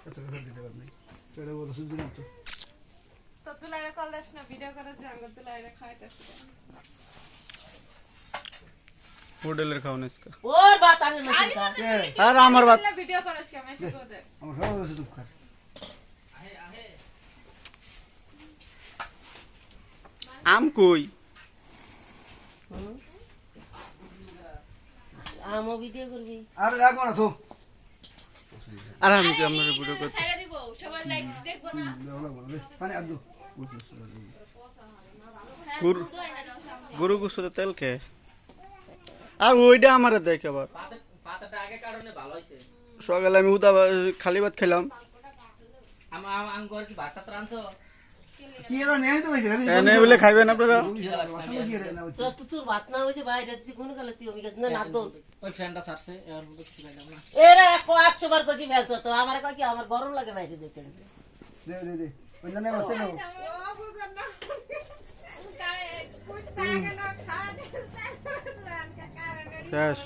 এত কথা দিতে পারবি এটা বলো শুধু না তো তো তুলাইরে কলেস না ভিডিও করে জাঙ্গ তুলাইরে খাইতেছে হোটেলের খাওয়া নেসকা ওর বাত আমি মেশিন কা আর আমার বাত ভিডিও করস কি আমি এসে করে আমার সব আছে দুঃখ আম কই আমও ভিডিও করবি আরে লাগো না তো আর আমি কি আমরা ভিডিও করতে সাইরা দিব সবাই লাইক দেখবো না লাগো না পানি আর দো গুরু গুরু গুসুতে তেল কে আর ওইটা আমার দেখে আবার পাতাটা আগে কারণে ভালো হইছে সকালে আমি উদা খালি ভাত খেলাম আমার আঙ্গুর কি ভাতটা রানছো কি এর নেই তো হইছে এনে বলে খাইবেন আপনারা তো তোর ভাত না হইছে বাইরে দিছি কোন কালে তুই আমি না না তো ওই ফ্যানটা ছাড়ছে এর মধ্যে কিছু লাগাম না এরা 100 বার কইছি ফেলছ তো আমার কই কি আমার গরম লাগে বাইরে দেখতে দে ওই জন্য বসে নাও ও বুঝন না কারে কুইটা কেন খান কারণে শেষ